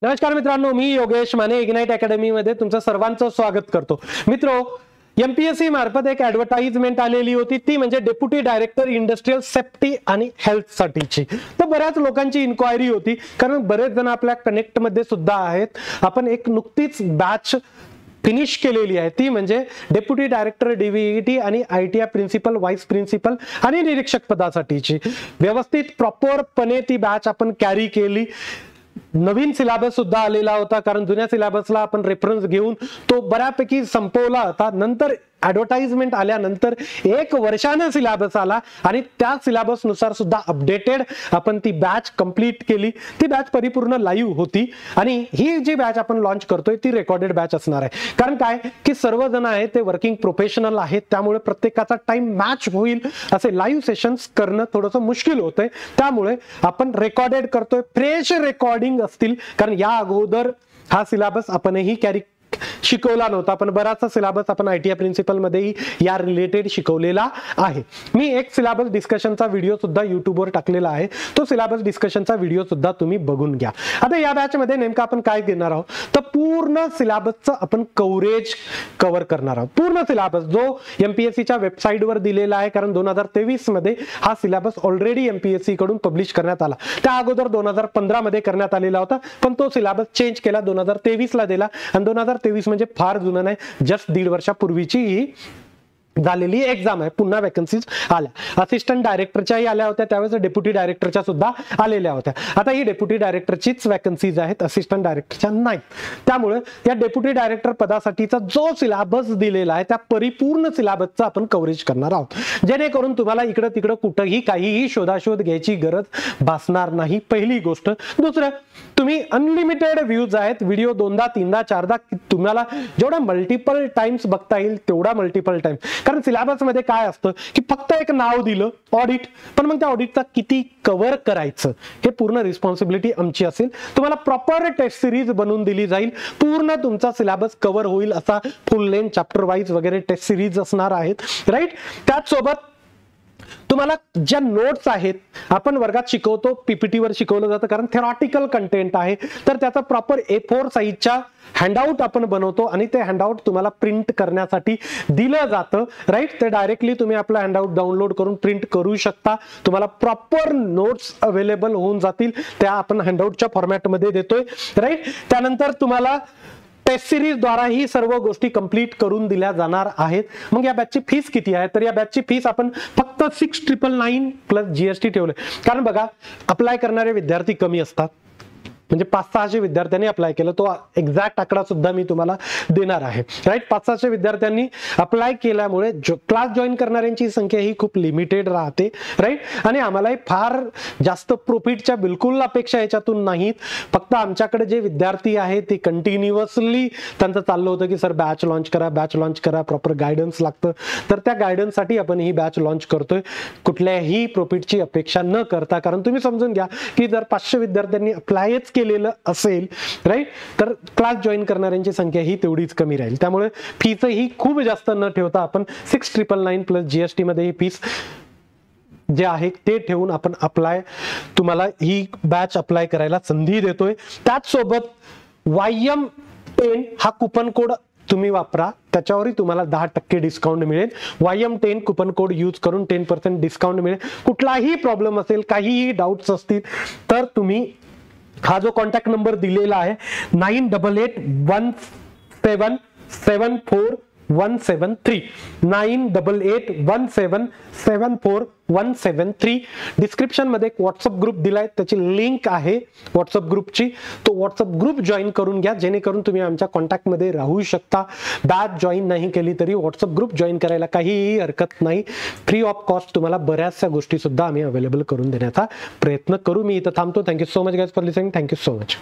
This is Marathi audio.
नमस्कार मित्रांनो, मी योगेश माने इग्नाइट अकॅडमी मध्ये तुमचं सर्वांचं स्वागत करतो. मित्रो, एमपीएससी मार्फत एक ऍडव्हर्टाइजमेंट आलेली होती, ती म्हणजे डेप्युटी डायरेक्टर इंडस्ट्रियल सेफ्टी आणि हेल्थ साठीची. तर बऱ्याच लोकांची इन्क्वायरी होती, कारण बरेच जण आपल्या कनेक्ट मध्ये सुद्धा आहेत. आपण एक नुकतीच बॅच फिनिश केलेली आहे, ती म्हणजे डेप्युटी डायरेक्टर डीव्हीईटी आणि आयटीआय प्रिन्सिपल, व्हाईस प्रिन्सिपल आणि निरीक्षक पदासाठीची. व्यवस्थित प्रॉपरपणे ती बॅच आपण कॅरी केली. नवीन सिलेबस सुद्धा आलेला होता, कारण जुन्या सिलेबसला आपण रेफरन्स घेऊन तो बऱ्यापैकी संपवला होता. नंतर ऍडव्हर्टाइजमेंट आल्यानंतर 1 वर्षाने सिलेबस आला आणि त्या सिलेबस नुसार सुद्धा अपडेटेड आपण ती बॅच कंप्लीट केली. ती बॅच परिपूर्ण लाईव्ह होती आणि ही जी बॅच आपण लॉन्च करतोय ती रेकॉर्डेड बॅच असणार आहे. कारण काय की सर्वजण आहेत ते वर्किंग प्रोफेशनल आहेत, त्यामुळे प्रत्येकाचा टाइम मॅच होईल असे लाईव्ह सेशन्स करणं थोडंसं मुश्किल होतंय. त्यामुळे आपण रेकॉर्डेड करतोय, फ्रेश रेकॉर्डिंग असतील, कारण या अगोदर हा सिलेबस आपणही कॅरी शिकवला नव्हता, पण बराचसा सिलेबस आपण आयटीआय प्रिन्सिपल मध्येही या रिलेटेड शिकवलेला आहे. मी एक सिलेबस डिस्कशनचा व्हिडिओ सुद्धा युट्यूबवर टाकलेला आहे, तो सिलेबस डिस्कशनचा व्हिडिओ सुद्धा तुम्ही बघून घ्या. आता या बॅच मध्ये नेमकं आपण काय घेणार आहोत, तर पूर्ण सिलेबसचं आपण कव्हरेज कव्हर करणार आहोत. पूर्ण सिलेबस जो एमपीएससीच्या वेबसाईटवर दिलेला आहे, कारण 2023 मध्ये हा सिलेबस ऑलरेडी एमपीएससी कडून पब्लिश करण्यात आला. त्या अगोदर 2015 मध्ये करण्यात आलेला होता, पण तो सिलेबस चेंज केला, 2023 ला दिला. आणि 2023 म्हणजे फार जुनं नाही, जस्ट 1.5 वर्षापूर्वीची ही झालेली एक्झाम आहे. पुन्हा वॅकन्सीज आल्या, असिस्टंट डायरेक्टरच्याही आल्या होत्या, त्यावेळेस डेप्युटी डायरेक्टरच्या सुद्धा आलेल्या होत्या. आता ही डेप्युटी डायरेक्टरचीच वॅकन्सीज आहेत, असिस्टंट डायरेक्टरच्या नाही. त्यामुळे या डेप्युटी डायरेक्टर पदासाठीचा जो सिलेबस दिलेला आहे त्या परिपूर्ण सिलेबसचा आपण कव्हरेज करणार आहोत, जेणेकरून तुम्हाला इकडं तिकडं कुठंही काहीही शोधाशोध घ्यायची गरज भासणार नाही. पहिली गोष्ट. दुसरं, तुम्ही अनलिमिटेड व्ह्यूज आहेत, व्हिडिओ 2दा 3दा 4दा तुम्हाला जेवढा मल्टिपल टाइम्स बघता येईल तेवढा मल्टिपल टाइम. कारण सिलेबस मध्ये काय असतं की फक्त एक नाव दिलं ऑडिट, पण मग त्या ऑडिटचा किती कव्हर करायचं हे पूर्ण रिस्पॉन्सिबिलिटी आमची असेल. तुम्हाला प्रॉपर टेस्ट सिरीज बनवून दिली जाईल, पूर्ण तुमचा सिलेबस कव्हर होईल असा फुल लेंथ चॅप्टर वाईज वगैरे टेस्ट सिरीज असणार आहेत, राईट. त्याचसोबत तुम्हाला ज्या नोट्स आहेत, आपण वर्गात शिकवतो, पीपीटीवर शिकवलं जातं, कारण थेरॉटिकल कंटेंट आहे, तर त्याचा प्रॉपर A4 साईजच्या हँडआउट आपण बनवतो आणि ते हँडआउट तुम्हाला प्रिंट करण्यासाठी दिलं जातं, राईट. ते डायरेक्टली तुम्ही आपला हँडआउट डाउनलोड करून प्रिंट करू शकता. तुम्हाला प्रॉपर नोट्स अवेलेबल होऊन जातील, त्या आपण हँडआउटच्या फॉर्मॅटमध्ये देतोय, राईट. त्यानंतर तुम्हाला टेस्ट सिरीज द्वारा ही सर्व गोष्टी कंप्लीट करून दिल्या जाणार आहेत. मग या बॅचची फीस किती आहे, तर या बॅचची फीस आपण फक्त 6,999 प्लस जीएसटी ठेवले. कारण बघा, अप्लाय करणारे विद्यार्थी कमी असतात, म्हणजे 500-600 विद्यार्थ्यांनी अप्लाय केलं, तो एक्झॅक्ट आकडा सुद्धा मी तुम्हाला देणार आहे, राईट. 500-600 विद्यार्थ्यांनी अप्लाय केल्यामुळे क्लास जॉईन करणाऱ्यांची संख्या ही खूप लिमिटेड राहते, राईट. आणि आम्हालाही फार जास्त प्रॉफिटच्या बिलकुल अपेक्षा याच्यातून नाहीत. फक्त आमच्याकडे जे विद्यार्थी आहेत ते कंटिन्युअसली त्यांचं चाललं होतं की सर बॅच लॉन्च करा, बॅच लॉन्च करा, प्रॉपर गायडन्स लागतं, तर त्या गायडन्ससाठी आपण ही बॅच लॉन्च करतोय, कुठल्याही प्रॉफिटची अपेक्षा न करता. कारण तुम्ही समजून घ्या की जर 500 विद्यार्थ्यांनी अप्लायच केलेलं असेल, राईट, तर क्लास जॉईन करणाऱ्यांची संख्या ही तेवढीच कमी राहील. त्यामुळे फीस ही खूप जास्त न ठेवता आपण 6,999 प्लस जीएसटी मध्ये ही फीस जे आहे ते ठेवून आपण तुम्हाला ही बॅच अप्लाय करायला संधी देतोय. त्याचसोबत YM10 हा कुपन कोड तुम्ही वापरा, त्याच्यावरही तुम्हाला 10% डिस्काउंट मिळेल. YM10 कुपन कोड यूज करून 10% डिस्काउंट मिळेल. कुठलाही प्रॉब्लेम असेल, काहीही डाऊट्स असतील, तर तुम्ही हा जो कॉन्टॅक्ट नंबर दिलेला आहे 9881774173 9881774173. डिस्क्रिप्शन मध्ये एक व्हॉट्सअप ग्रुप दिलाय, त्याची लिंक आहे व्हॉट्सअप ग्रुपची, तो व्हॉट्सअप ग्रुप जॉईन करून घ्या, जेणेकरून तुम्ही आमच्या कॉन्टॅक्ट मध्ये राहू शकता. बॅच जॉईन नाही केली तरी व्हॉट्सअप ग्रुप जॉईन करायला काहीही हरकत नाही. फ्री ऑफ कॉस्ट तुम्हाला बऱ्याचशा गोष्टी सुद्धा आम्ही अवेलेबल करून देण्याचा प्रयत्न करू. मी इथं थांबतो. Thank you so much guys for listening. Thank you so much.